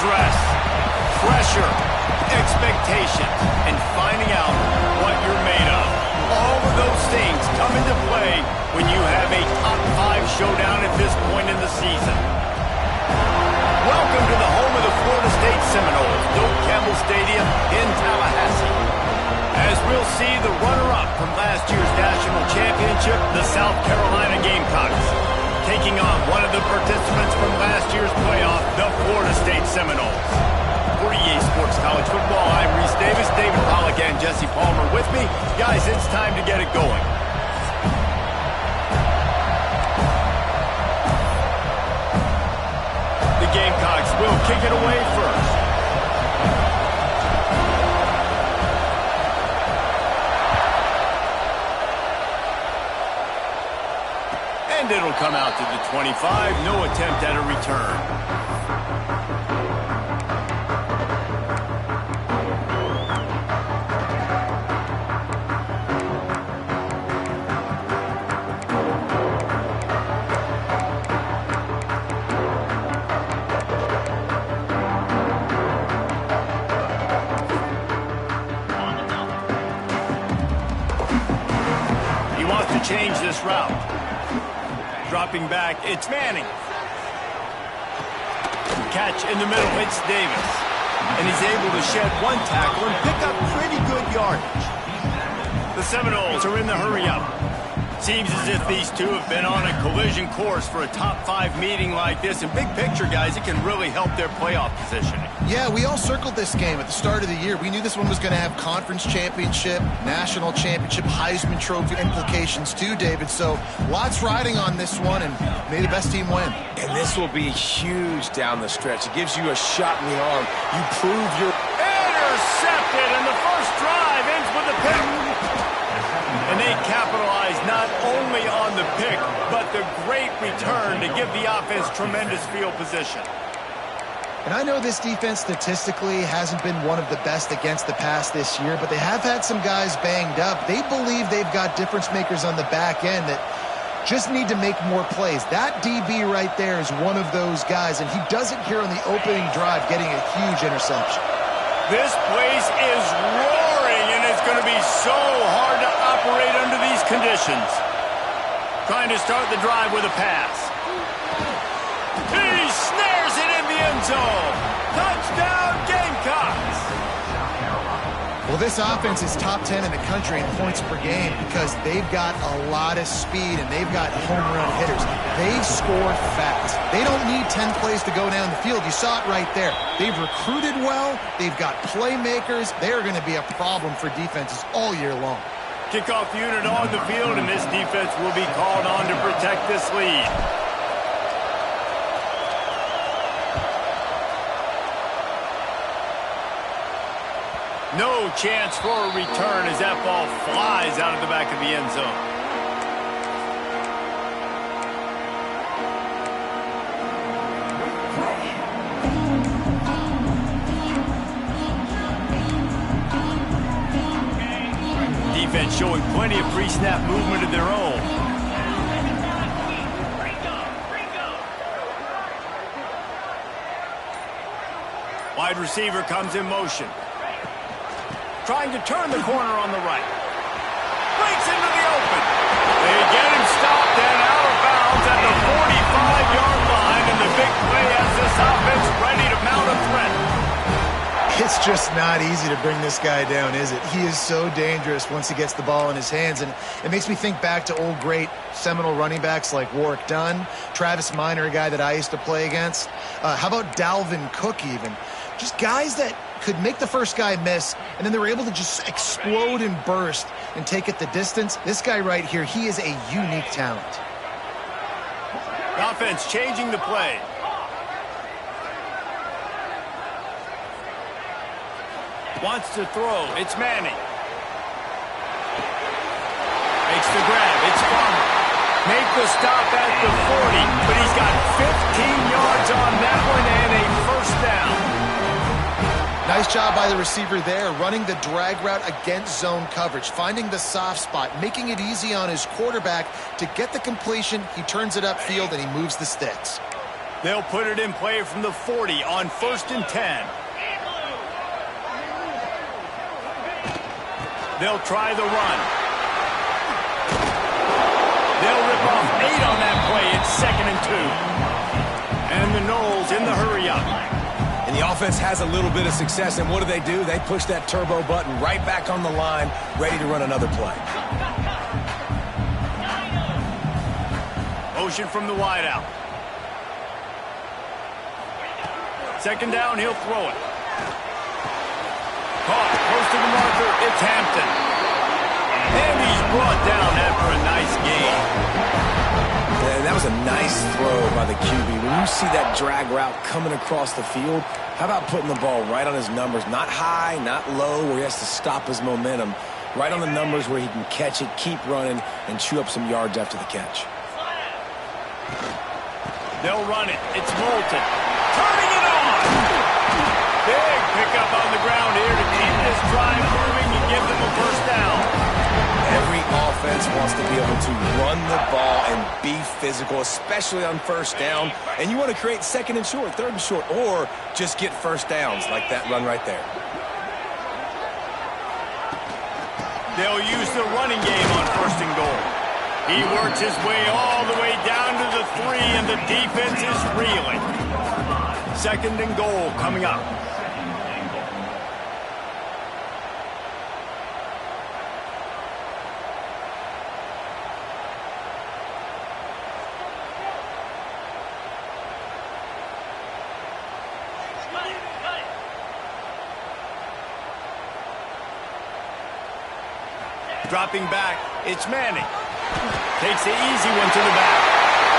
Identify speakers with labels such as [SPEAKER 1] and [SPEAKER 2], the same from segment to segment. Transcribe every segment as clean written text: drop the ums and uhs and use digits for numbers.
[SPEAKER 1] stress, pressure, expectations, and finding out what you're made of. All of those things come into play when you have a top 5 showdown at this point in the season. Welcome to the home of the Florida State Seminoles, Doak Campbell Stadium in Tallahassee. As we'll see the runner-up from last year's national championship, the South Carolina Gamecocks, taking on one of the participants from last year's playoff, the Florida State Seminoles. For EA Sports College Football, I'm Reese Davis, David Pollack, and Jesse Palmer with me. Guys, it's time to get it going. The Gamecocks will kick it away first. And it'll come out to the 25. No attempt at a return. Change this route. Dropping back, it's Manning. Catch in the middle, it's Davis. And he's able to shed one tackle and pick up pretty good yardage. The Seminoles are in the hurry-up. Seems as if these two have been on a collision course for a top 5 meeting like this. And big picture, guys, it can really help their playoff positioning.
[SPEAKER 2] Yeah, we all circled this game at the start of the year. We knew this one was going to have conference championship, national championship, Heisman Trophy implications too, David. So lots riding on this one, and may the best team win.
[SPEAKER 3] And this will be huge down the stretch. It gives you a shot in the arm. You prove you're...
[SPEAKER 1] Intercepted, and the first drive ends with a pick. And they capitalize not only on the pick, but the great return to give the offense tremendous field position.
[SPEAKER 2] And I know this defense statistically hasn't been one of the best against the pass this year, but they have had some guys banged up. They believe they've got difference makers on the back end that just need to make more plays. That DB right there is one of those guys, and he does it here on the opening drive, getting a huge interception.
[SPEAKER 1] This place is roaring, and it's going to be so hard to operate under these conditions. Trying to start the drive with a pass. He snares it in the end zone. Touchdown, Gamecocks.
[SPEAKER 2] Well, this offense is top 10 in the country in points per game because they've got a lot of speed and they've got home run hitters. They score fast. They don't need 10 plays to go down the field. You saw it right there. They've recruited well. They've got playmakers. They're going to be a problem for defenses all year long.
[SPEAKER 1] Kickoff unit on the field, and this defense will be called on to protect this lead. No chance for a return as that ball flies out of the back of the end zone. Defense showing plenty of pre-snap movement of their own. Wide receiver comes in motion. Trying to turn the corner on the right. Breaks into the open. They get him stopped and out of bounds at the 45-yard line, and the big play has this offense ready to mount a threat.
[SPEAKER 2] It's just not easy to bring this guy down, is it? He is so dangerous once he gets the ball in his hands, and it makes me think back to old great Seminole running backs like Warwick Dunn, Travis Minor, a guy that I used to play against. How about Dalvin Cook even? Just guys that could make the first guy miss, and then they were able to just explode and burst and take it the distance. This guy right here, he is a unique talent.
[SPEAKER 1] The offense changing the play. Wants to throw. It's Manning. Makes the grab. It's Farmer. Make the stop at the 40, but he's got 15 yards on that one and a first down.
[SPEAKER 2] Nice job by the receiver there, running the drag route against zone coverage, finding the soft spot, making it easy on his quarterback to get the completion. He turns it upfield and he moves the sticks.
[SPEAKER 1] They'll put it in play from the 40 on 1st and 10. They'll try the run. They'll rip off 8 on that play. It's 2nd and 2. And the Noles in the hurry up.
[SPEAKER 3] And the offense has a little bit of success, and what do? They push that turbo button right back on the line, ready to run another play.
[SPEAKER 1] Motion from the wideout. 2nd down, he'll throw it. Caught, close to the marker, it's Hampton. And he's brought down after a nice gain.
[SPEAKER 3] Yeah, that was a nice throw by the QB. When you see that drag route coming across the field, how about putting the ball right on his numbers? Not high, not low, where he has to stop his momentum. Right on the numbers where he can catch it, keep running, and chew up some yards after the catch.
[SPEAKER 1] They'll run it. It's Moulton. Turning it on! Big pickup on the ground here to keep this drive moving and give them a 1st down.
[SPEAKER 3] Every offense wants to be able to run the ball and be physical, especially on 1st down. And you want to create 2nd and short, 3rd and short, or just get 1st downs like that run right there.
[SPEAKER 1] They'll use the running game on 1st and goal. He works his way all the way down to the 3, and the defense is reeling. 2nd and goal coming up. Dropping back, it's Manning. Takes the easy one to the back.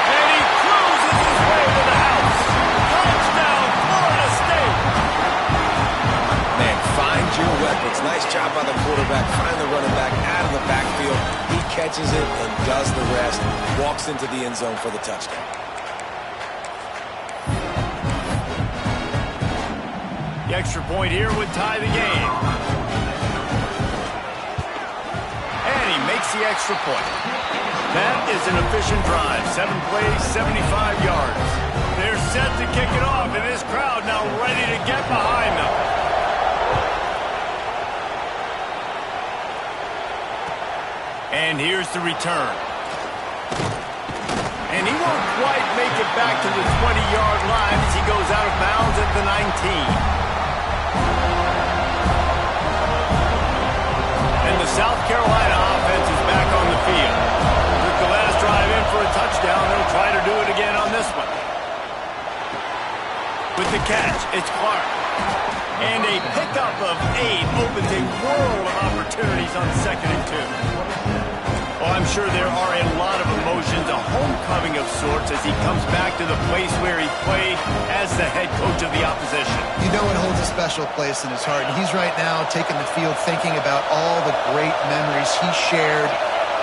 [SPEAKER 1] And he cruises his way to the house. Touchdown, Florida State.
[SPEAKER 3] Man, find your weapons. Nice job by the quarterback. Find the running back out of the backfield. He catches it and does the rest. Walks into the end zone for the touchdown.
[SPEAKER 1] The extra point here would tie the game. And he makes the extra point. That is an efficient drive. 7 plays, 75 yards. They're set to kick it off, and this crowd now ready to get behind them. And here's the return. And he won't quite make it back to the 20-yard line as he goes out of bounds at the 19. And the South Carolina offense is back on the field. Took the last drive in for a touchdown. They'll try to do it again on this one. With the catch, it's Clark. And a pickup of 8 opens a world of opportunities on 2nd and 2. Well, I'm sure there are a lot of emotions, a homecoming of sorts as he comes back to the place where he played as the head coach of the opposition.
[SPEAKER 2] You know it holds a special place in his heart. And he's right now taking the field thinking about all the great memories he shared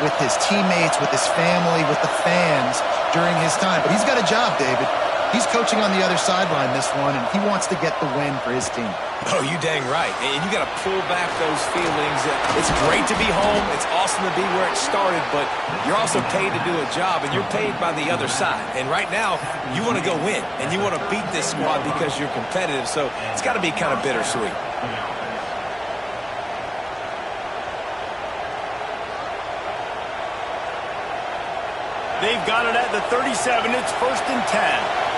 [SPEAKER 2] with his teammates, with his family, with the fans during his time. But he's got a job, David. He's coaching on the other sideline this one, and he wants to get the win for his team.
[SPEAKER 3] Oh, you dang right. And you got to pull back those feelings. It's great to be home. It's awesome to be where it started, but you're also paid to do a job, and you're paid by the other side. And right now, you want to go win, and you want to beat this squad because you're competitive, so it's got to be kind of bittersweet.
[SPEAKER 1] They've got it at the 37. It's 1st and 10.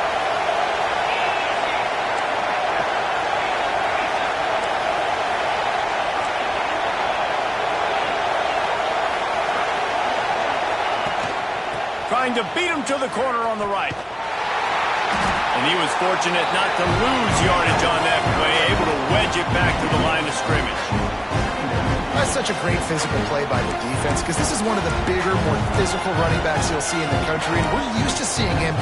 [SPEAKER 1] Trying to beat him to the corner on the right. And he was fortunate not to lose yardage on that play, able to wedge it back to the line of scrimmage.
[SPEAKER 2] That's such a great physical play by the defense because this is one of the bigger, more physical running backs you'll see in the country. And we're used to seeing him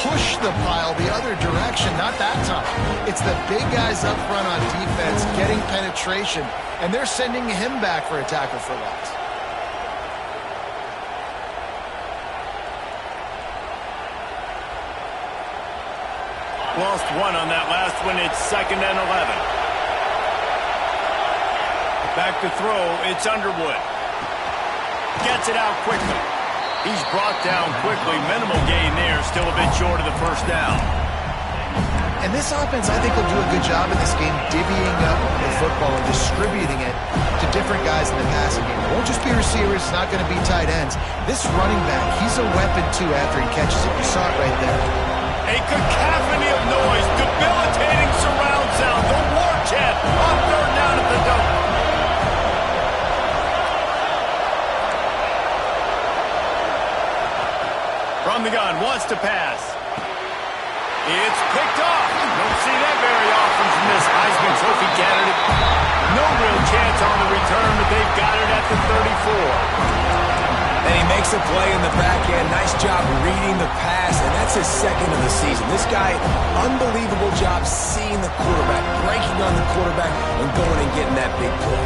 [SPEAKER 2] push the pile the other direction. Not that time. It's the big guys up front on defense getting penetration, and they're sending him back for a tackle for loss.
[SPEAKER 1] Lost 1 on that last one. It's 2nd and 11. Back to throw. It's Underwood. Gets it out quickly. He's brought down quickly. Minimal gain there. Still a bit short of the 1st down.
[SPEAKER 2] And this offense, I think, will do a good job in this game divvying up the football and distributing it to different guys in the passing game. It won't just be receivers. It's not going to be tight ends. This running back, he's a weapon, too, after he catches it. You saw it right there.
[SPEAKER 1] A cacophony of noise, debilitating surround sound, the war chant on third down at the dome. From the gun, wants to pass. It's picked off. Don't see that very often from this Heisman Trophy candidate. No real chance on the return, but they've got it at the 34.
[SPEAKER 3] And he makes a play in the back end. Nice job reading the pass, and that's his second of the season. This guy, unbelievable job seeing the quarterback, breaking on the quarterback, and going and getting that big play.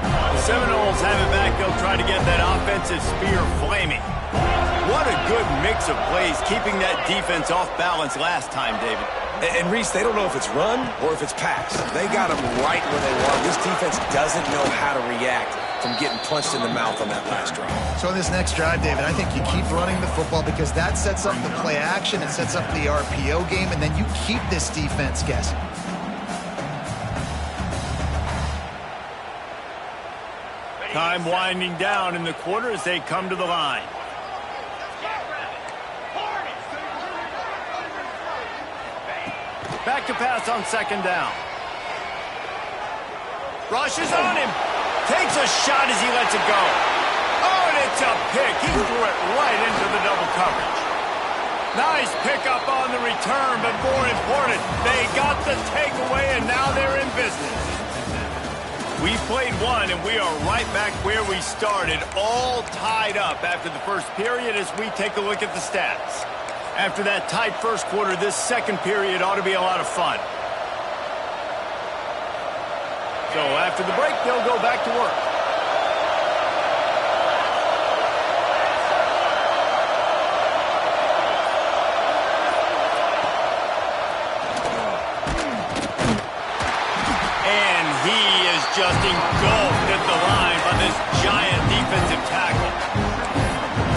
[SPEAKER 1] The Seminoles have it back. They'll try to get that offensive spear flaming. What a good mix of plays, keeping that defense off balance last time, David.
[SPEAKER 3] And Reese, they don't know if it's run or if it's pass. They got them right where they want. This defense doesn't know how to react from getting punched in the mouth on that last drive.
[SPEAKER 2] So in this next drive, David, I think you keep running the football because that sets up the play action, it sets up the RPO game, and then you keep this defense guessing.
[SPEAKER 1] Time winding down in the quarter as they come to the line. Back to pass on second down. Rushes on him. Takes a shot as he lets it go. Oh, and it's a pick. He threw it right into the double coverage. Nice pickup on the return, but more important, they got the takeaway, and now they're in business. We played one, and we are right back where we started, all tied up after the first period as we take a look at the stats. After that tight first quarter, this second period ought to be a lot of fun. So after the break, they'll go back to work. And he is just engulfed at the line by this giant defensive tackle.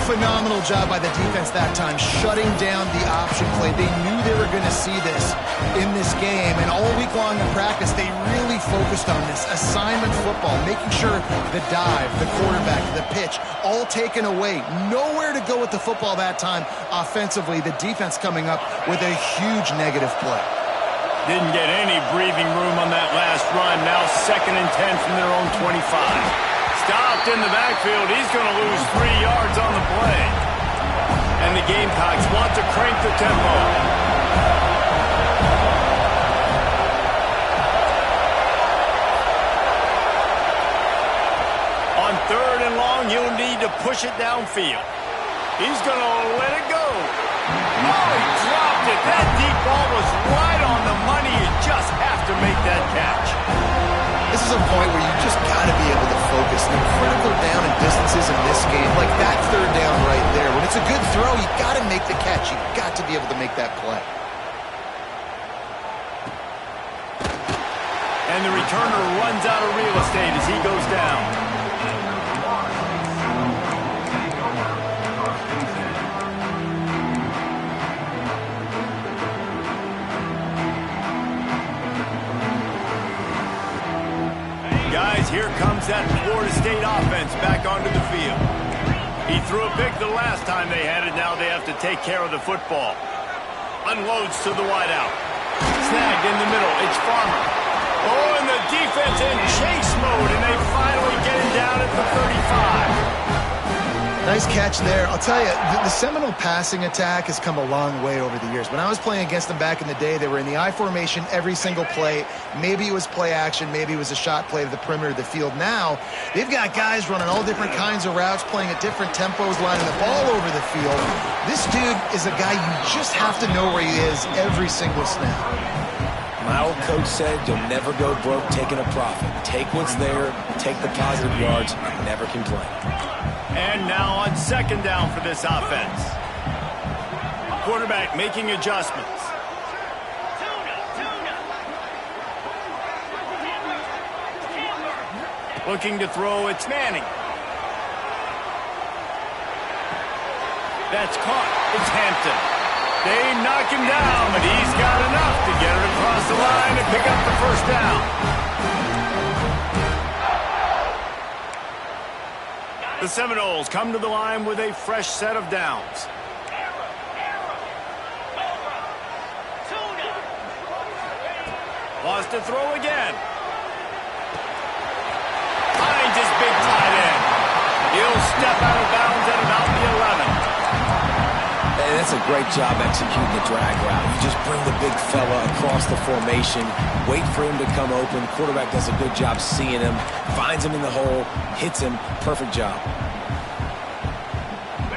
[SPEAKER 2] Phenomenal job by the defense that time, shutting down the option play. They knew they were going to see this in this game, and all week long in practice, they really focused on this assignment football, making sure the dive, the quarterback, the pitch, all taken away. Nowhere to go with the football that time offensively. The defense coming up with a huge negative play.
[SPEAKER 1] Didn't get any breathing room on that last run. Now 2nd and 10 from their own 25. Stopped in the backfield. He's going to lose 3 yards on the play. And the Gamecocks want to crank the tempo. On 3rd and long, you'll need to push it downfield. He's going to let it go. Oh, he dropped it. That deep ball was right on the money. You just have to make that catch.
[SPEAKER 2] This is a point where you just got to be able to focus. The critical down and distances in this game, like that 3rd down right there. When it's a good throw, you got to make the catch. You got to be able to make that play.
[SPEAKER 1] And the returner runs out of real estate as he goes down. Guys, here comes that Florida State offense back onto the field. He threw a pick the last time they had it. Now they have to take care of the football. Unloads to the wideout. Snagged in the middle. It's Farmer. Oh, and the defense in chase mode, and they finally get it down at the 35.
[SPEAKER 2] Nice catch there. I'll tell you, the Seminole passing attack has come a long way over the years. When I was playing against them back in the day, they were in the I formation every single play. Maybe it was play action. Maybe it was a shot play to the perimeter of the field. Now, they've got guys running all different kinds of routes, playing at different tempos, lining the ball over the field. This dude is a guy you just have to know where he is every single snap.
[SPEAKER 3] My old coach said you'll never go broke taking a profit. Take what's there, take the positive yards, and never complain.
[SPEAKER 1] And now on 2nd down for this offense. Quarterback making adjustments. Looking to throw, it's Manning. That's caught. It's Hampton. They knock him down, but he's got enough to get it across the line and pick up the first down. The Seminoles come to the line with a fresh set of downs. Wants to throw again. Finds his big tight end. He'll step out of bounds at about the 11.
[SPEAKER 3] And that's a great job executing the drag route. You just bring the big fella across the formation, wait for him to come open. Quarterback does a good job seeing him, finds him in the hole, hits him. Perfect job.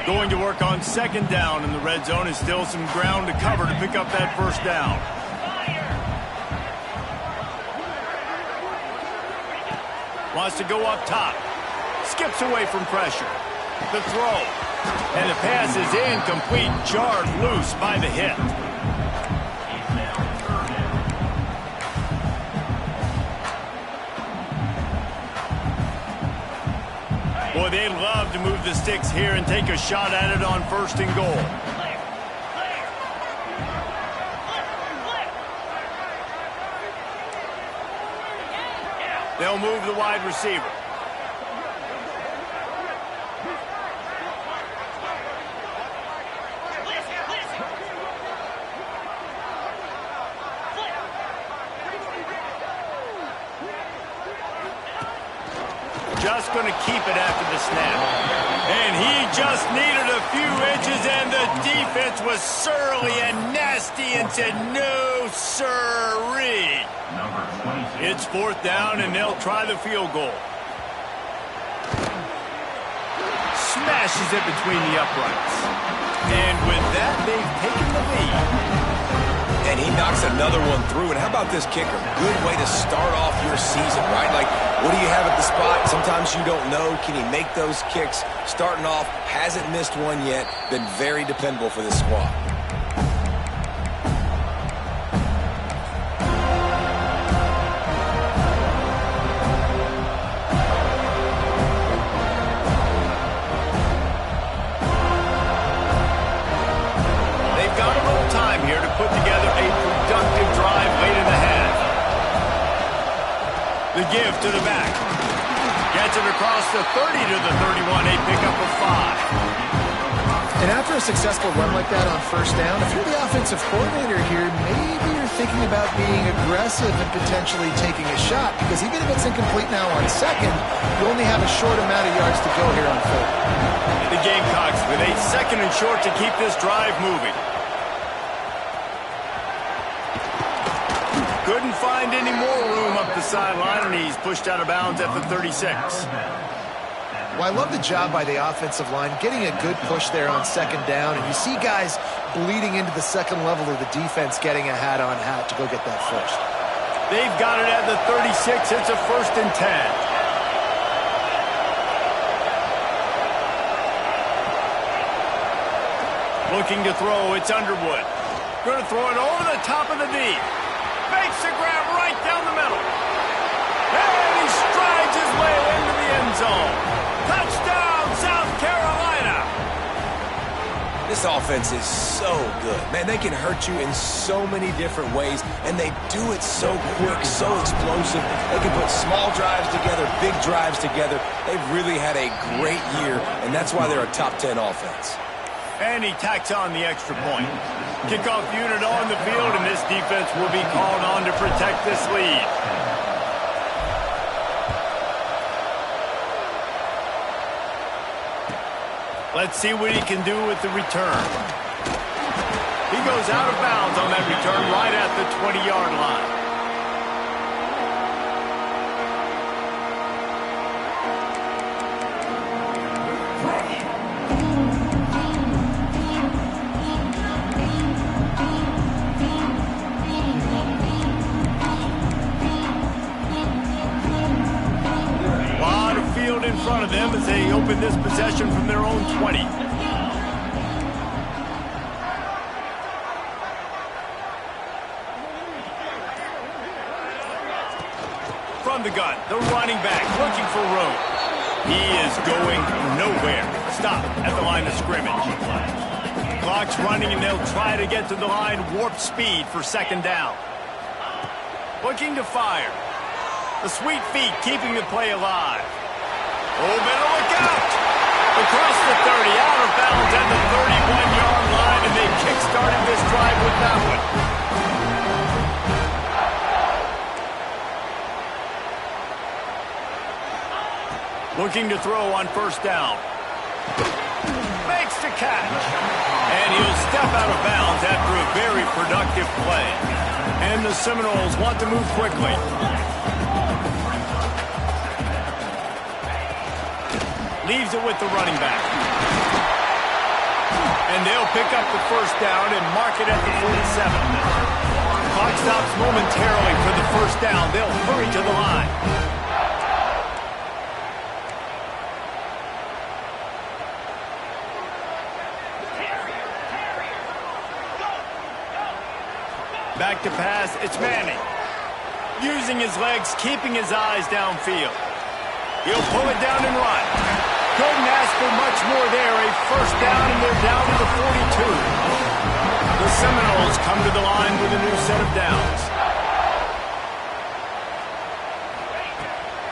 [SPEAKER 1] Going to work on second down in the red zone. Is still some ground to cover to pick up that first down. Wants to go up top. Skips away from pressure. The throw. And the pass is incomplete. Jarred loose by the hit. Boy, they'd love to move the sticks here and take a shot at it on first and goal. They'll move the wide receiver. Just going to keep it after the snap. And he just needed a few inches, and the defense was surly and nasty and said, no, sirree. It's fourth down, and they'll try the field goal. Smashes it between the uprights. And with that, they've taken the lead.
[SPEAKER 3] And he knocks another one through. And how about this kicker? Good way to start off your season, right? Like, what do you have at the spot? Sometimes you don't know. Can he make those kicks? Starting off, hasn't missed one yet. Been very dependable for this squad.
[SPEAKER 1] Here to put together a productive drive late in the half. The give to the back. Gets it across the 30 to the 31. A pickup of 5.
[SPEAKER 2] And after a successful run like that on first down, if you're the offensive coordinator here, maybe you're thinking about being aggressive and potentially taking a shot, because even if it's incomplete now on second, you only have a short amount of yards to go here on third.
[SPEAKER 1] The Gamecocks with a second and short to keep this drive moving. Couldn't find any more room up the sideline, and he's pushed out of bounds at the 36.
[SPEAKER 2] Well, I love the job by the offensive line, getting a good push there on second down, and you see guys bleeding into the second level of the defense getting a hat-on-hat to go get that first.
[SPEAKER 1] They've got it at the 36. It's a 1st and 10. Looking to throw, it's Underwood. Going to throw it over the top of the D. Makes the grab right down the middle. And he strides his way into the end zone. Touchdown, South Carolina.
[SPEAKER 3] This offense is so good. Man, they can hurt you in so many different ways, and they do it so quick, so explosive. They can put small drives together, big drives together. They've really had a great year, and that's why they're a top 10 offense.
[SPEAKER 1] And he tacks on the extra point. Kickoff unit on the field, and this defense will be called on to protect this lead. Let's see what he can do with the return. He goes out of bounds on that return right at the 20-yard line. In front of them as they open this possession from their own 20. From the gun, the running back looking for room. He is going nowhere. Stop at the line of scrimmage. Clock's running, and they'll try to get to the line warp speed for second down. Looking to fire. The sweet feet keeping the play alive. Oh, better look out! Across the 30, out of bounds at the 31-yard line, and they kick-started this drive with that one. Looking to throw on first down. Makes the catch. And he'll step out of bounds after a very productive play. And the Seminoles want to move quickly. Leaves it with the running back. And they'll pick up the first down and mark it at the 47. Clock stops momentarily for the first down. They'll hurry to the line. Back to pass, it's Manning. Using his legs, keeping his eyes downfield. He'll pull it down and run. Couldn't ask for much more there. A first down, and they're down to the 42. The Seminoles come to the line with a new set of downs.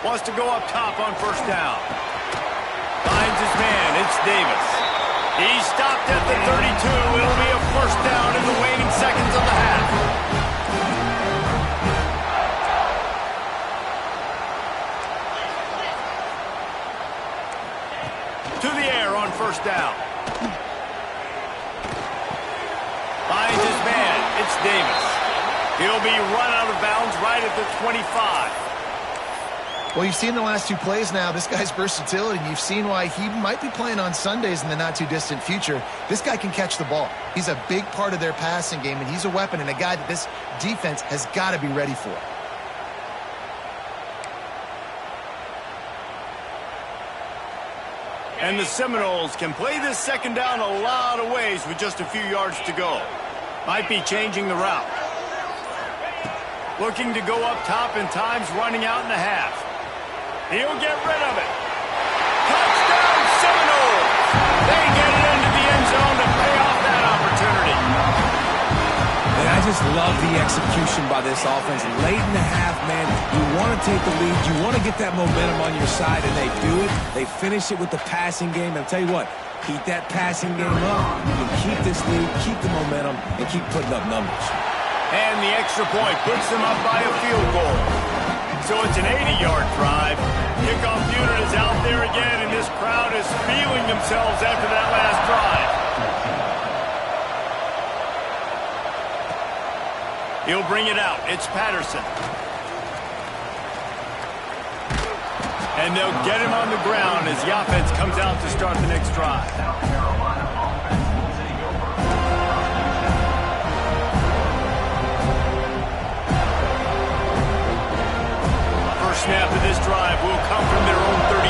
[SPEAKER 1] Wants to go up top on first down. Finds his man, it's Davis. He stopped at the 32. It'll be a first down in the waning seconds of the half. To the air on first down. Finds his man. It's Davis. He'll be run out of bounds right at the 25.
[SPEAKER 2] Well, you've seen the last two plays now. This guy's versatility. You've seen why he might be playing on Sundays in the not-too-distant future. This guy can catch the ball. He's a big part of their passing game, and he's a weapon and a guy that this defense has got to be ready for.
[SPEAKER 1] And the Seminoles can play this second down a lot of ways with just a few yards to go. Might be changing the route. Looking to go up top, and time's running out in the half. He'll get rid of it. Touchdown, Seminoles! They get it into the end zone to pay off that opportunity.
[SPEAKER 3] And I just love the execution by this offense. Late in the half, man, you want to take the lead. You want to get that momentum on your side, and they do it. They finish it with the passing game. And I'll tell you what, keep that passing game up. You keep this lead, keep the momentum, and keep putting up numbers.
[SPEAKER 1] And the extra point puts them up by a field goal. So it's an 80-yard drive. Kickoff unit is out there again, and this crowd is feeling themselves after that last drive. He'll bring it out. It's Patterson. And they'll get him on the ground as the offense comes out to start the next drive. First snap of this drive will come from their own 32.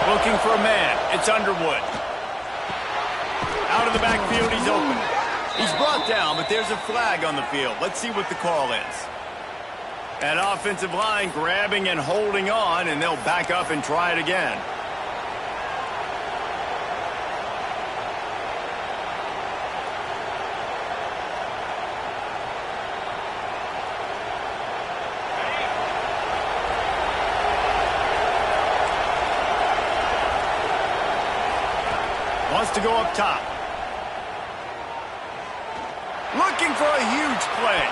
[SPEAKER 1] Looking for a man. It's Underwood. Out of the backfield, he's open. He's brought down, but there's a flag on the field. Let's see what the call is. That offensive line grabbing and holding on, and they'll back up and try it again. Wants to go up top. Looking for a huge play.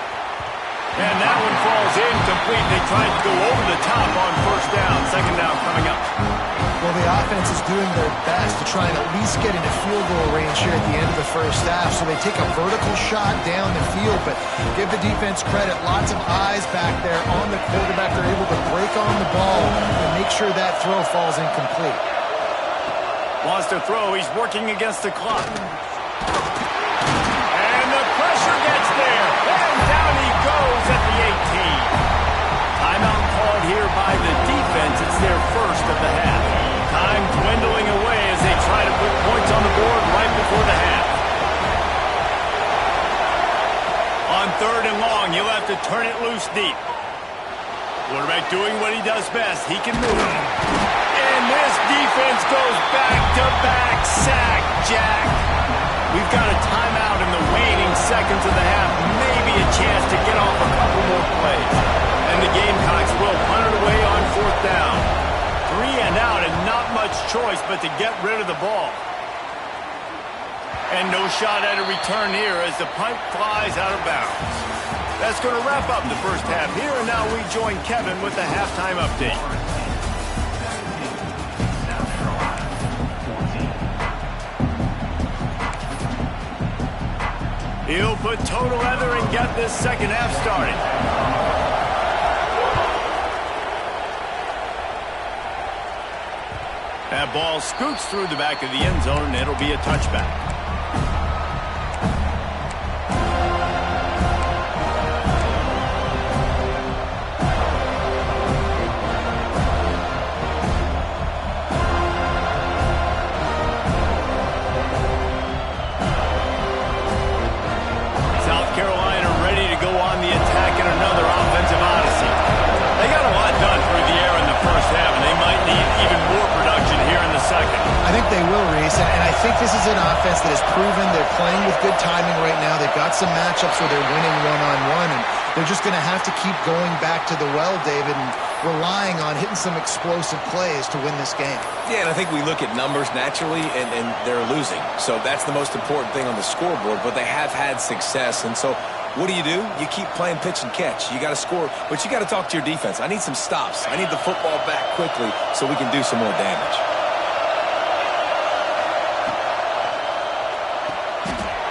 [SPEAKER 1] And that one falls incomplete. They tried to go over the top on first down. Second down coming up.
[SPEAKER 2] Well, the offense is doing their best to try and at least get into field goal range here at the end of the first half. So they take a vertical shot down the field, but give the defense credit. Lots of eyes back there on the quarterback. They're able to break on the ball and make sure that throw falls incomplete.
[SPEAKER 1] Wants to throw. He's working against the clock. And the pressure gets there. And down he goes at the 18. Timeout called here by the defense. It's their first of the half. Time dwindling away as they try to put points on the board right before the half. he'll have to turn it loose deep. Quarterback doing what he does best. He can move. And this defense goes back-to-back sack, Jack. We've got a timeout in the waning seconds of the half. Maybe a chance to get off a couple more plays. And the Gamecocks will punt it away on 4th down. 3 and out and not much choice but to get rid of the ball. And no shot at a return here as the punt flies out of bounds. That's going to wrap up the first half here, and now we join Kevin with the halftime update. He'll put total leather and get this second half started. That ball scoots through the back of the end zone, and it'll be a touchback.
[SPEAKER 2] This is an offense that has proven they're playing with good timing right now. They've got some matchups where they're winning one-on-one, and they're just going to have to keep going back to the well, David, and relying on hitting some explosive plays to win this game.
[SPEAKER 3] Yeah, and I think we look at numbers naturally, and they're losing. So that's the most important thing on the scoreboard, but they have had success. And so what do? You keep playing pitch and catch. You got to score, but you got to talk to your defense. I need some stops. I need the football back quickly so we can do some more damage.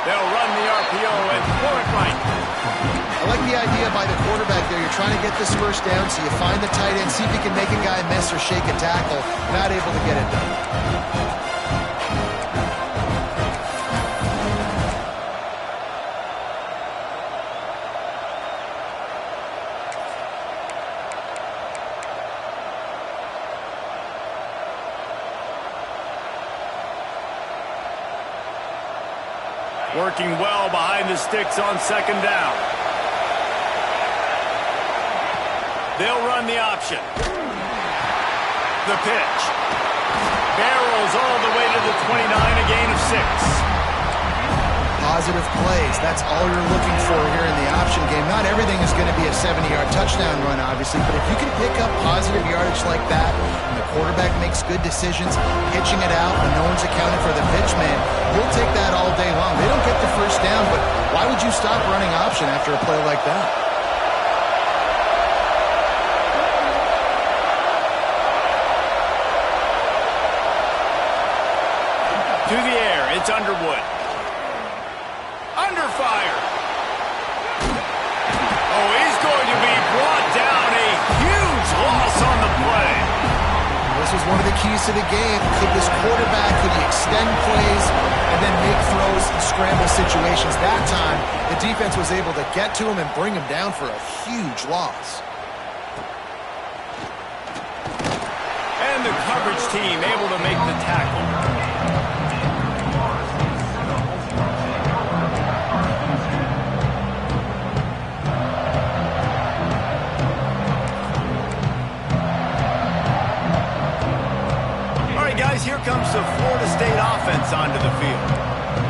[SPEAKER 1] They'll run the RPO and throw it right.
[SPEAKER 2] I like the idea by the quarterback there. You're trying to get this first down, so you find the tight end, see if you can make a guy miss or shake a tackle. Not able to get it done.
[SPEAKER 1] Working well behind the sticks on second down. They'll run the option. The pitch. Barrels all the way to the 29, a gain of 6.
[SPEAKER 2] Positive plays. That's all you're looking for here in the option game. Not everything is going to be a 70-yard touchdown run, obviously, but if you can pick up positive yardage like that, and the quarterback makes good decisions, pitching it out when no one's accounting for the pitch man, you'll take that all day long. They don't get the first down, but why would you stop running option after a play like that?
[SPEAKER 1] To the air, it's Underwood. Under fire. Oh, he's going to be brought down. A huge loss on the play.
[SPEAKER 2] This was one of the keys to the game. Could this quarterback, could he extend plays and then make throws in scramble situations? That time, the defense was able to get to him and bring him down for a huge loss.
[SPEAKER 1] And the coverage team able to make the tackle. Here comes the Florida State offense onto the field.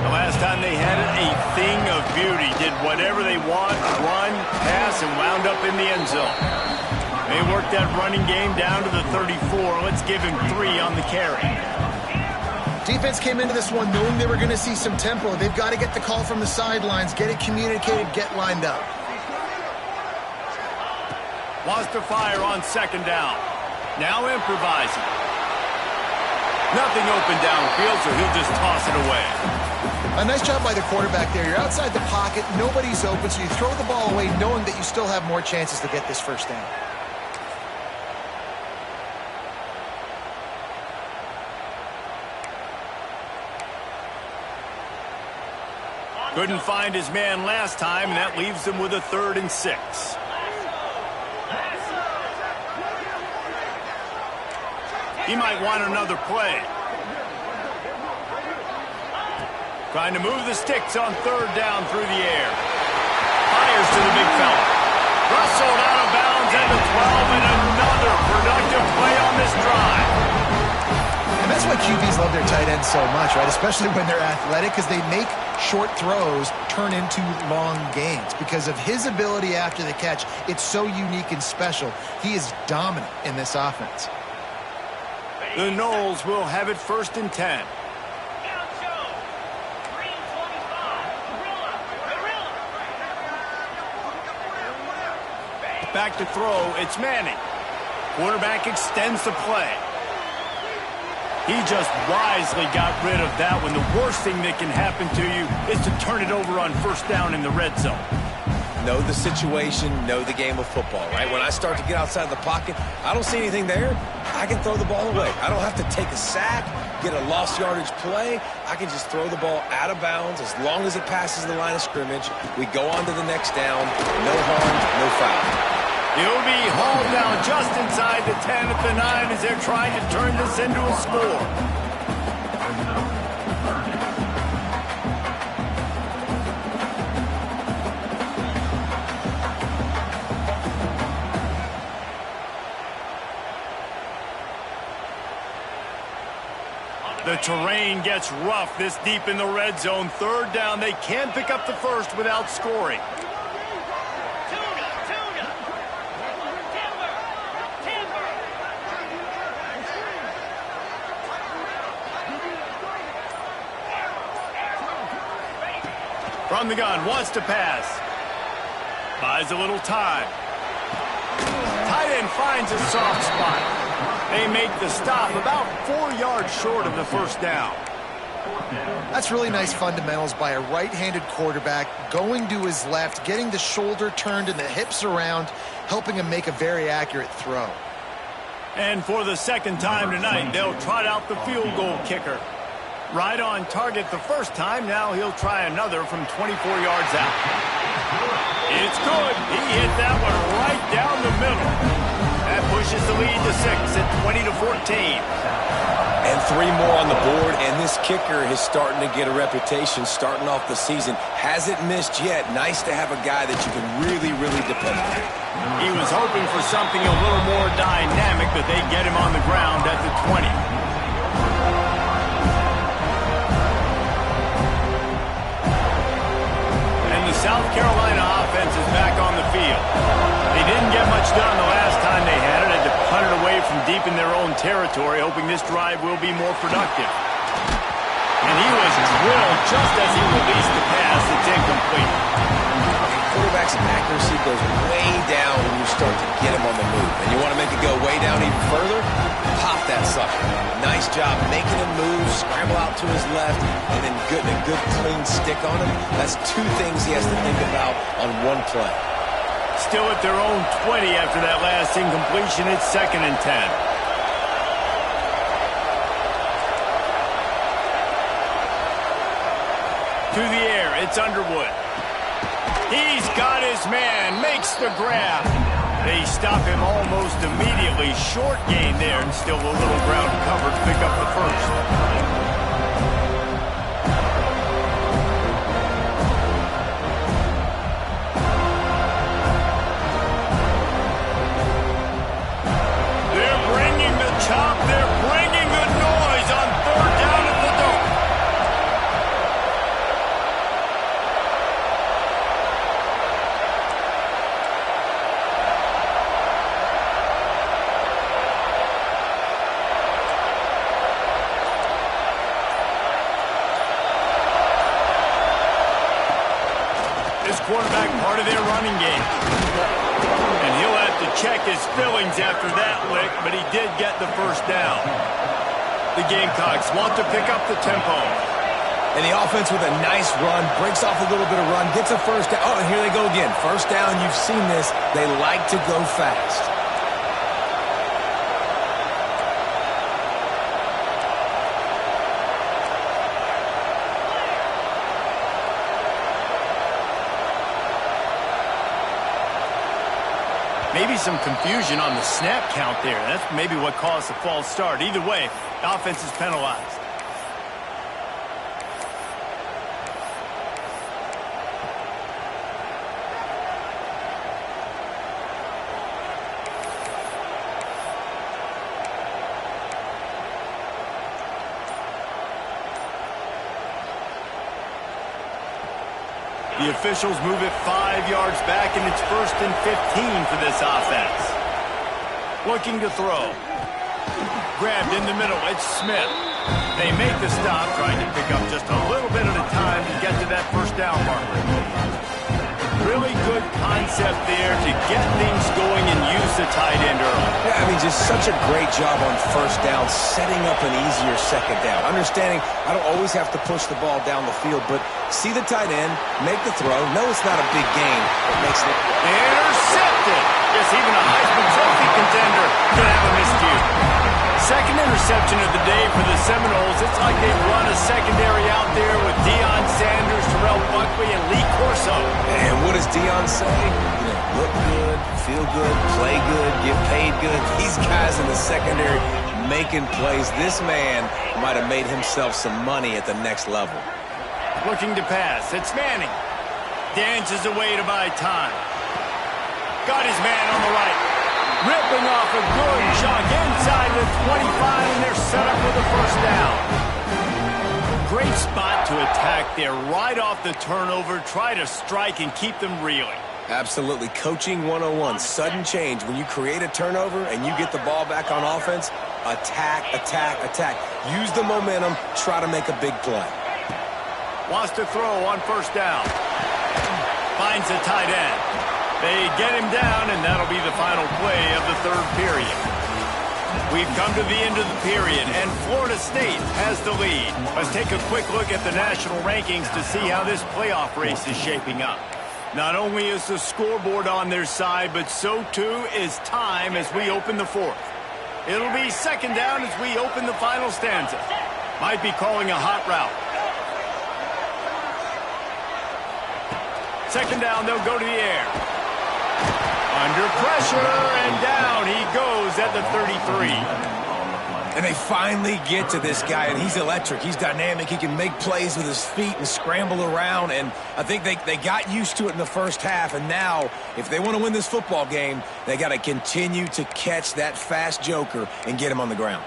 [SPEAKER 1] The last time they had it, a thing of beauty. Did whatever they want, run, pass, and wound up in the end zone. They worked that running game down to the 34. Let's give him 3 on the carry.
[SPEAKER 2] Defense came into this one knowing they were going to see some tempo. They've got to get the call from the sidelines, get it communicated, get lined up.
[SPEAKER 1] Wants to fire on second down. Now improvising. Nothing open downfield, so he'll just toss it away.
[SPEAKER 2] A nice job by the quarterback there. You're outside the pocket, nobody's open, so you throw the ball away knowing that you still have more chances to get this first down.
[SPEAKER 1] Couldn't find his man last time, and that leaves him with a 3rd and 6. He might want another play. Trying to move the sticks on 3rd down through the air. fires to the big fella. Rustled out of bounds at the 12, and another productive play on this drive.
[SPEAKER 2] And that's why QBs love their tight ends so much, right? Especially when they're athletic, because they make short throws turn into long gains. Because of his ability after the catch, it's so unique and special. He is dominant in this offense.
[SPEAKER 1] The Noles will have it 1st and 10. Back to throw, it's Manning. Quarterback extends the play. He just wisely got rid of that one. The worst thing that can happen to you is to turn it over on 1st down in the red zone.
[SPEAKER 3] Know the situation, know the game of football, right? When I start to get outside the pocket, I don't see anything there, I can throw the ball away. I don't have to take a sack, get a lost yardage play. I can just throw the ball out of bounds as long as it passes the line of scrimmage. We go on to the next down. No harm, no foul.
[SPEAKER 1] He'll be hauled down just inside the 10 at the 9 as they're trying to turn this into a score. The terrain gets rough this deep in the red zone. 3rd down. They can't pick up the first without scoring. From the gun, wants to pass. Buys a little time. Tight end finds a soft spot. They make the stop about 4 yards short of the 1st down.
[SPEAKER 2] That's really nice fundamentals by a right-handed quarterback, going to his left, getting the shoulder turned and the hips around, helping him make a very accurate throw.
[SPEAKER 1] And for the 2nd time tonight, they'll trot out the field goal kicker. Right on target the 1st time. Now he'll try another from 24 yards out. It's good. He hit that one right down the middle. That pushes the lead to 6 at 20-14.
[SPEAKER 3] And 3 more on the board, and this kicker is starting to get a reputation starting off the season. Hasn't missed yet. Nice to have a guy that you can really, really depend on.
[SPEAKER 1] He was hoping for something a little more dynamic, but they get him on the ground at the 20. South Carolina offense is back on the field. They didn't get much done the last time they had it. Had to punt it away from deep in their own territory, hoping this drive will be more productive. And he was drilled just as he released the pass. It's incomplete.
[SPEAKER 3] Quarterback's accuracy goes way down when you start to get him on the move. And you want to make it go way down even further? Pop that sucker. Nice job making him move, scramble out to his left, and then getting a good clean stick on him. That's 2 things he has to think about on 1 play.
[SPEAKER 1] Still at their own 20 after that last incompletion. It's 2nd and 10. To the air, it's Underwood. He's got his man, makes the grab. They stop him almost immediately. Short gain there, and still a little ground covered to pick up the 1st. Chop, they're bringing the noise on 3rd down at the Dome. This quarterback part of their running game. And he'll have to check his fillings after that lick, but he did get the 1st down. The Gamecocks want to pick up the tempo.
[SPEAKER 3] And the offense with a nice run, breaks off a little bit of run, gets a 1st down. Oh, and here they go again. 1st down, you've seen this. They like to go fast.
[SPEAKER 1] Maybe some confusion on the snap count there. That's maybe what caused the false start. Either way, the offense is penalized. The officials move it 5 yards back, and it's 1st and 15 for this offense. Looking to throw. Grabbed in the middle. It's Smith. They make the stop, trying to pick up just a little bit at a time to get to that first down marker. Really good concept there to get things going and use the tight end early.
[SPEAKER 3] Yeah, I mean, just such a great job on first down, setting up an easier second down. Understanding I don't always have to push the ball down the field, but see the tight end, make the throw. No, it's not a big gain. It makes it...
[SPEAKER 1] Intercepted! Yes, even a Heisman Trophy contender could have a miscue. Second interception of the day for the Seminoles. It's like they've run a secondary out there with Deion Sanders, Terrell Buckley, and Lee Corso.
[SPEAKER 3] And what does Deion say? You know, look good, feel good, play good, get paid good. These guys in the secondary making plays. This man might have made himself some money at the next level.
[SPEAKER 1] Looking to pass. It's Manning. Dances away to buy time. Got his man on the right. Ripping off a good chunk inside the 25, and they're set up with a first down. Great spot to attack there right off the turnover. Try to strike and keep them reeling.
[SPEAKER 3] Absolutely. Coaching 101. Sudden change. When you create a turnover and you get the ball back on offense, attack, attack, attack. Use the momentum. Try to make a big play.
[SPEAKER 1] Wants to throw on first down. Finds a tight end. They get him down, and that'll be the final play of the third period. We've come to the end of the period, and Florida State has the lead. Let's take a quick look at the national rankings to see how this playoff race is shaping up. Not only is the scoreboard on their side, but so too is time as we open the fourth. It'll be second down as we open the final stanza. Might be calling a hot route. Second down, they'll go to the air. Under pressure, and down he goes at the 33.
[SPEAKER 3] And they finally get to this guy, and he's electric. He's dynamic. He can make plays with his feet and scramble around, and I think they got used to it in the first half, and now, if they want to win this football game, they got to continue to catch that fast joker and get him on the ground.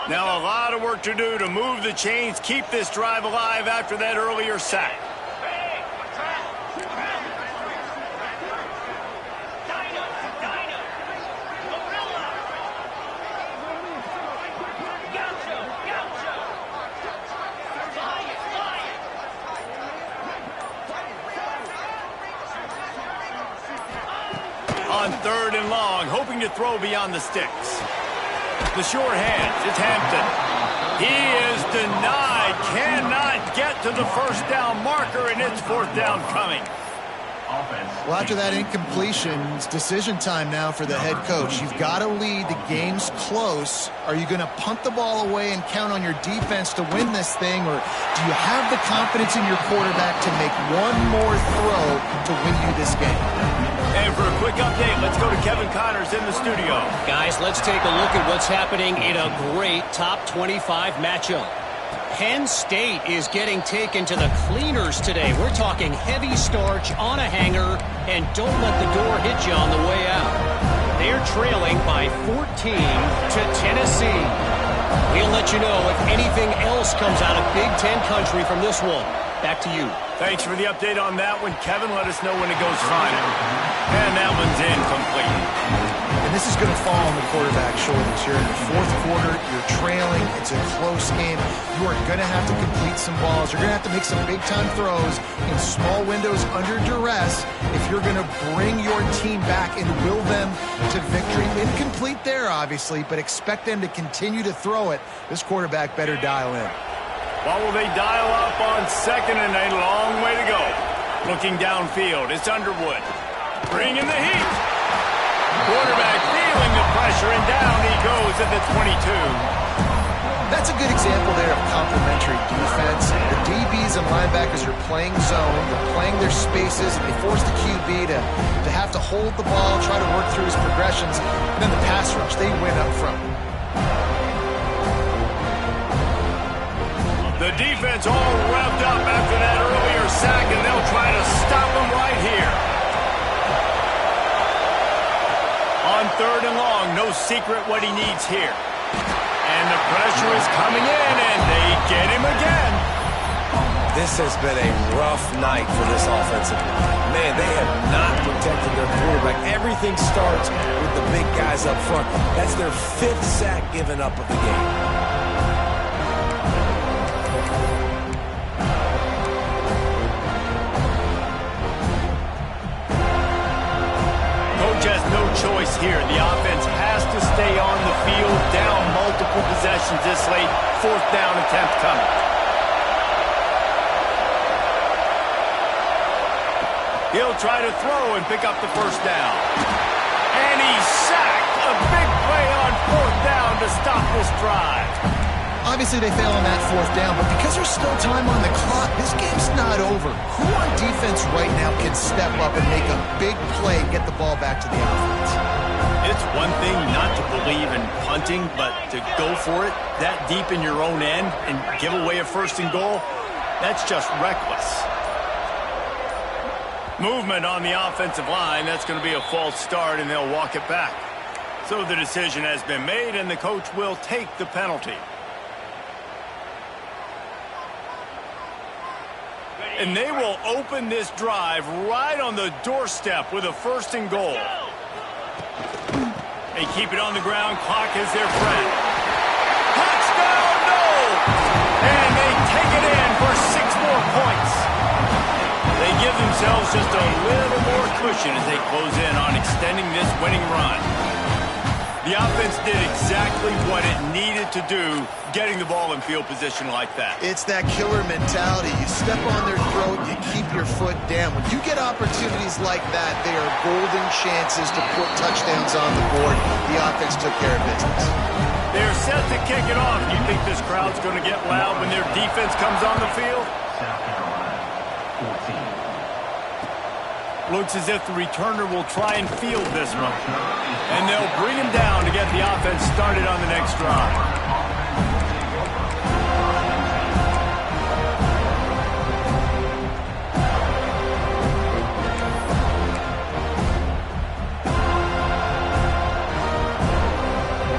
[SPEAKER 1] Now a lot of work to do to move the chains, keep this drive alive after that earlier sack. On third and long, hoping to throw beyond the sticks. The short hands, it's Hampton. He is denied, cannot get to the first down marker, and it's fourth down coming.
[SPEAKER 2] Well, after that incompletion, it's decision time now for the head coach. You've got to lead. The game's close. Are you going to punt the ball away and count on your defense to win this thing, or do you have the confidence in your quarterback to make one more throw to win you this game?
[SPEAKER 1] And for a quick update, let's go to Kevin Connors in the studio.
[SPEAKER 4] Guys, let's take a look at what's happening in a great top 25 matchup. Penn State is getting taken to the cleaners today. We're talking heavy starch on a hanger, and don't let the door hit you on the way out. They're trailing by 14 to Tennessee. We'll let you know if anything else comes out of Big Ten country from this one. Back to you.
[SPEAKER 1] Thanks for the update on that one, Kevin. Let us know when it goes final. And that one's incomplete.
[SPEAKER 2] And this is going to fall on the quarterback's shoulders. You're in the fourth quarter. You're trailing. It's a close game. You are going to have to complete some balls. You're going to have to make some big-time throws in small windows under duress if you're going to bring your team back and will them to victory. Incomplete there, obviously, but expect them to continue to throw it. This quarterback better dial in.
[SPEAKER 1] What will they dial up on second and a long way to go? Looking downfield, it's Underwood. Bringing the heat. Quarterback feeling the pressure, and down he goes at the 22.
[SPEAKER 2] That's a good example there of complementary defense. The DBs and linebackers are playing zone. They're playing their spaces. They force the QB to have to hold the ball, try to work through his progressions. And then the pass rush, they win up front.
[SPEAKER 1] The defense all revved up after that earlier sack, and they'll try to stop him right here. On third and long, no secret what he needs here. And the pressure is coming in, and they get him again.
[SPEAKER 3] This has been a rough night for this offensive line. Man, they have not protected their quarterback. Everything starts with the big guys up front. That's their 5th sack given up of the game.
[SPEAKER 1] Coach has no choice here. The offense has to stay on the field, down multiple possessions this late. 4th down attempt coming. He'll try to throw and pick up the 1st down. And he's sacked. A big play on 4th down to stop this drive.
[SPEAKER 2] Obviously, they fail on that 4th down, but because there's still time on the clock, this game's not over. Who on defense right now can step up and make a big play and get the ball back to the offense?
[SPEAKER 1] It's one thing not to believe in punting, but to go for it that deep in your own end and give away a 1st and goal, that's just reckless. Movement on the offensive line. That's going to be a false start, and they'll walk it back. So the decision has been made, and the coach will take the penalty. And they will open this drive right on the doorstep with a 1st and goal. They keep it on the ground. Clock is their friend. Touchdown, no! And they take it in for 6 more points. They give themselves just a little more cushion as they close in on extending this winning run. The offense did exactly what it needed to do, getting the ball in field position like that.
[SPEAKER 2] It's that killer mentality. You step on their throat, you keep your foot down. When you get opportunities like that, they are golden chances to put touchdowns on the board. The offense took care of business.
[SPEAKER 1] They're set to kick it off. Do you think this crowd's going to get loud when their defense comes on the field? Looks as if the returner will try and field this one. And they'll bring him down to get the offense started on the next drive.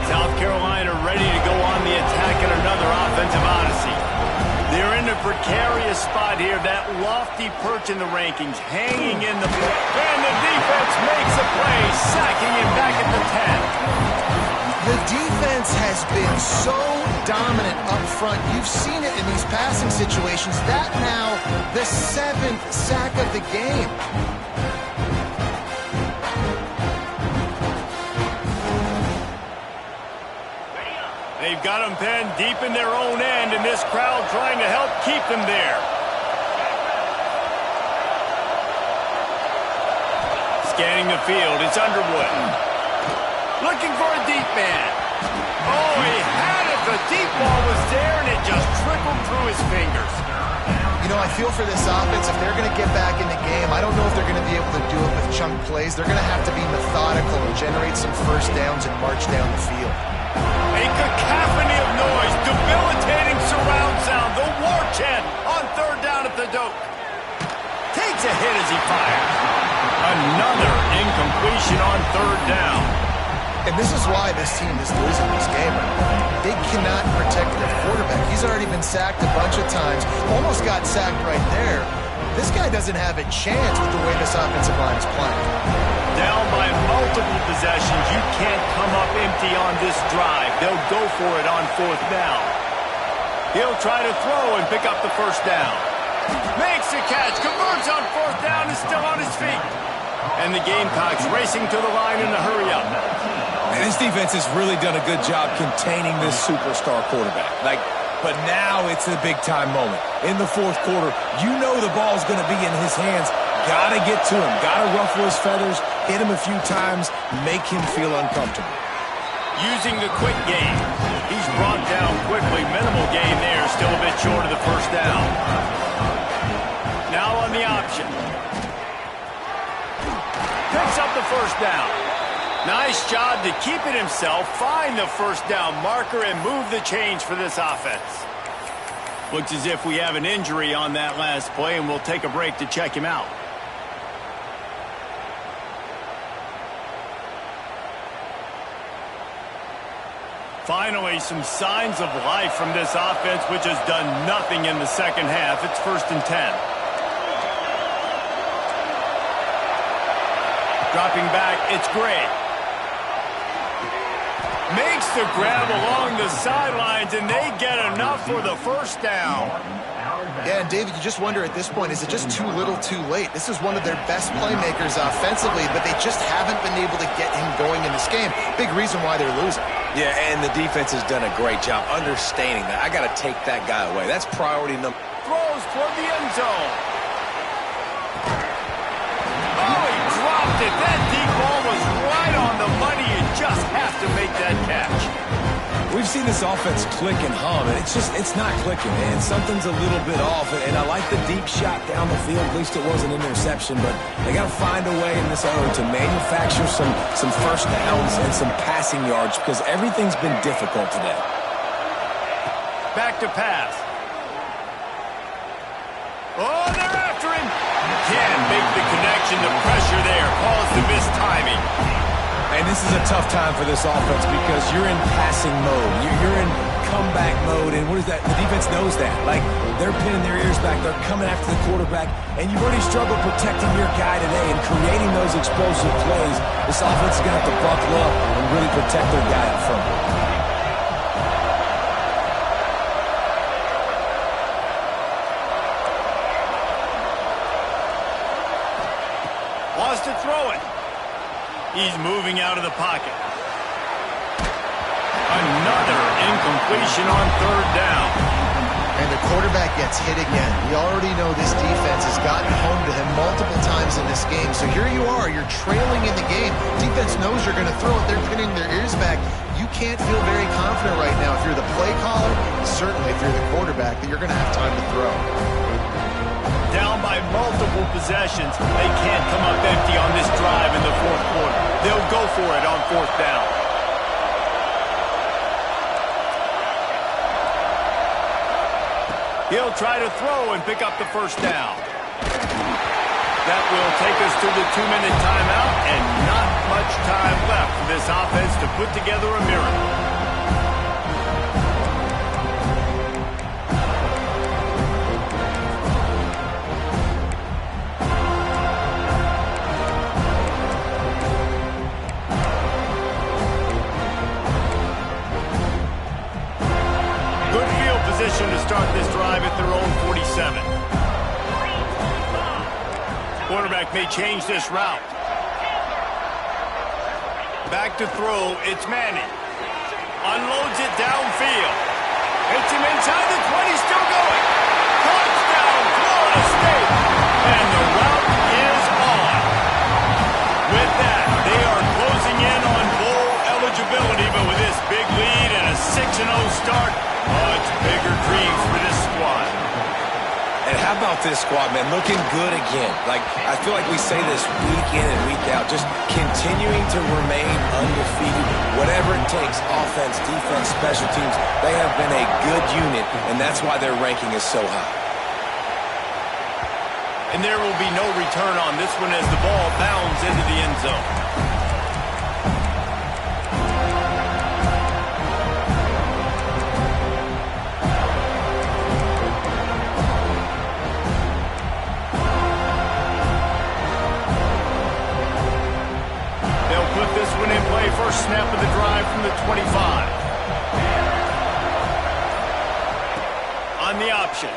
[SPEAKER 1] South Carolina ready to go on the attack in another offensive odyssey. They're in a precarious spot here. That lofty perch in the rankings, hanging in the... And the defense makes a play, sacking him back at the 10.
[SPEAKER 2] The defense has been so dominant up front. You've seen it in these passing situations. That now, the 7th sack of the game.
[SPEAKER 1] They've got them pinned deep in their own end, and this crowd trying to help keep them there. Scanning the field, it's Underwood. Looking for a deep man. Oh, he had it. The deep ball was there, and it just trickled through his fingers.
[SPEAKER 2] You know, I feel for this offense, if they're going to get back in the game, I don't know if they're going to be able to do it with chunk plays. They're going to have to be methodical and generate some 1st downs and march down the field.
[SPEAKER 1] A cacophony of noise, debilitating surround sound, the war chant on 3rd down at the Doak. Takes a hit as he fires. Another incompletion on 3rd down.
[SPEAKER 2] And this is why this team is losing this game. They cannot protect their quarterback. He's already been sacked a bunch of times, almost got sacked right there. This guy doesn't have a chance with the way this offensive line is playing.
[SPEAKER 1] Down by multiple possessions. You can't come up empty on this drive. They'll go for it on 4th down. He'll try to throw and pick up the 1st down. Makes the catch, converts on 4th down, is still on his feet. And the Gamecocks racing to the line in a hurry-up.
[SPEAKER 3] And this defense has really done a good job containing this superstar quarterback. But now it's a big-time moment. In the 4th quarter, you know the ball's going to be in his hands. Got to get to him. Got to ruffle his feathers, hit him a few times, make him feel uncomfortable.
[SPEAKER 1] Using the quick game. He's brought down quickly. Minimal gain there. Still a bit short of the 1st down. Now on the option. Picks up the 1st down. Nice job to keep it himself, find the 1st down marker, and move the chains for this offense. Looks as if we have an injury on that last play, and we'll take a break to check him out. Finally, some signs of life from this offense, which has done nothing in the second half. It's 1st and 10. Dropping back, it's Gray. Makes the grab along the sidelines, and they get enough for the first down.
[SPEAKER 2] Yeah, and David, you just wonder at this point, is it just too little too late? This is one of their best playmakers offensively, but they just haven't been able to get him going in this game. Big reason why they're losing.
[SPEAKER 3] Yeah, and the defense has done a great job understanding that. I got to take that guy away. That's priority number.
[SPEAKER 1] Throws toward the end zone. Oh, he dropped it. That deep ball was right on the money. You just have to make that catch.
[SPEAKER 3] We've seen this offense click and hum, and it's not clicking, man. Something's a little bit off, and I like the deep shot down the field. At least it wasn't an interception, but they got to find a way in this area to manufacture some first downs and some passing yards because everything's been difficult today.
[SPEAKER 1] Back to pass. Oh, they're after him. Can't make the connection. The pressure there caused the missed timing.
[SPEAKER 3] And this is a tough time for this offense because you're in passing mode. You're in comeback mode, and what is that? The defense knows that. Like, they're pinning their ears back. They're coming after the quarterback, and you've already struggled protecting your guy today and creating those explosive plays. This offense is going to have to buckle up and really protect their guy up front.
[SPEAKER 1] Wants to throw it. He's moving out of the pocket. Another incompletion on 3rd down.
[SPEAKER 2] And the quarterback gets hit again. We already know this defense has gotten home to him multiple times in this game. So here you are, you're trailing in the game. Defense knows you're going to throw it. They're pinning their ears back. You can't feel very confident right now if you're the play caller, certainly if you're the quarterback, that you're going to have time to throw.
[SPEAKER 1] Down by multiple possessions. They can't come up empty on this drive in the 4th quarter. They'll go for it on 4th down. He'll try to throw and pick up the 1st down. That will take us to the 2-minute timeout, and not much time left for this offense to put together a miracle. To start this drive at their own 47. Quarterback may change this route. Back to throw, it's Manning. Unloads it downfield. Hits him inside the 20, still going. Touchdown, Florida State. And the route is on. With that, they are closing in on bowl eligibility, but with this big lead and a 6-0 start, oh, it's bigger dreams for this squad.
[SPEAKER 3] And how about this squad, man? Looking good again. Like, I feel like we say this week in and week out, just continuing to remain undefeated. Whatever it takes, offense, defense, special teams, they have been a good unit, and that's why their ranking is so high.
[SPEAKER 1] And there will be no return on this one as the ball bounds into the end zone. This one in play, first snap of the drive from the 25. On the option.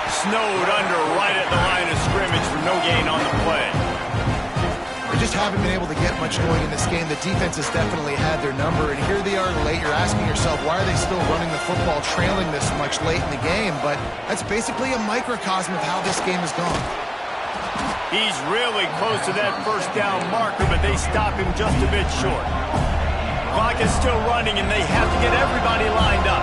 [SPEAKER 1] Snowed under right at the line of scrimmage for no gain on the play.
[SPEAKER 2] They just haven't been able to get much going in this game. The defense has definitely had their number, and here they are late. You're asking yourself, why are they still running the football, trailing this much late in the game? But that's basically a microcosm of how this game has gone.
[SPEAKER 1] He's really close to that 1st down marker, but they stop him just a bit short. Clock is still running, and they have to get everybody lined up.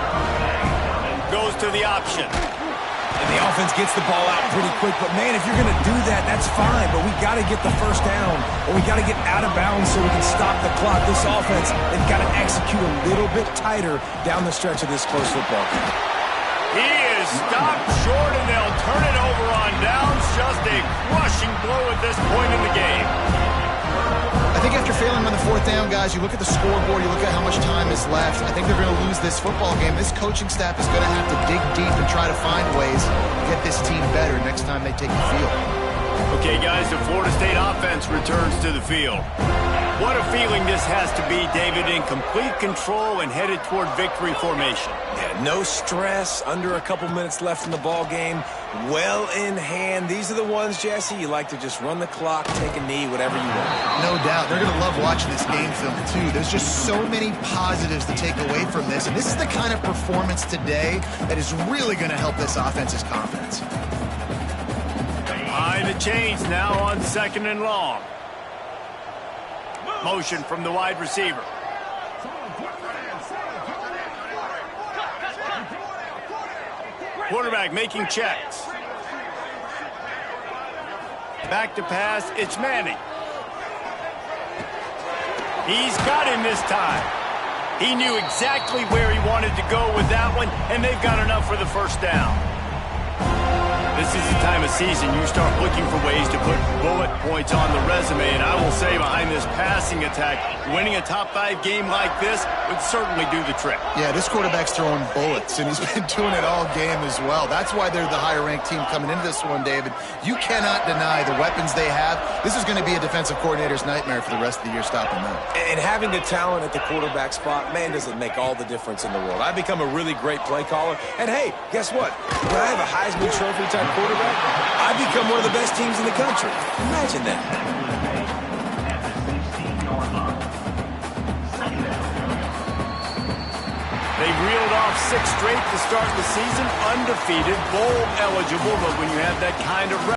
[SPEAKER 1] Goes to the option.
[SPEAKER 3] And the offense gets the ball out pretty quick, but man, if you're going to do that, that's fine, but we got to get the 1st down, or we got to get out of bounds so we can stop the clock. This offense, they've got to execute a little bit tighter down the stretch of this close football game.
[SPEAKER 1] He is stopped short, and they'll turn it over on downs. Just a crushing blow at this point in the game.
[SPEAKER 2] I think after failing on the fourth down, guys, you look at the scoreboard, you look at how much time is left. I think they're going to lose this football game. This coaching staff is going to have to dig deep and try to find ways to get this team better next time they take the field.
[SPEAKER 1] Okay, guys, the Florida State offense returns to the field. What a feeling this has to be, David, in complete control and headed toward victory formation.
[SPEAKER 3] Yeah, no stress, under a couple minutes left in the ball game, well in hand. These are the ones, Jesse, you like to just run the clock, take a knee, whatever you want.
[SPEAKER 2] No doubt. They're going to love watching this game film, too. There's just so many positives to take away from this, and this is the kind of performance today that is really going to help this offense's confidence.
[SPEAKER 1] Behind the chains now on 2nd and long. Motion from the wide receiver. Quarterback making checks. Back to pass, it's Manning. He's got him this time. He knew exactly where he wanted to go with that one, and they've got enough for the first down. This is the time of season you start looking for ways to put bullet points on the resume, and I will say behind this passing attack, winning a top-5 game like this would certainly do the trick.
[SPEAKER 2] Yeah, this quarterback's throwing bullets, and he's been doing it all game as well. That's why they're the higher-ranked team coming into this one, David. You cannot deny the weapons they have. This is going to be a defensive coordinator's nightmare for the rest of the year stopping them.
[SPEAKER 3] And having the talent at the quarterback spot, man, does it make all the difference in the world. I've become a really great play caller, and hey, guess what? When I have a Heisman Trophy-type quarterback, I become one of the best teams in the country. Imagine that.
[SPEAKER 1] They reeled off 6 straight to start the season, undefeated, bowl eligible, but when you have that kind of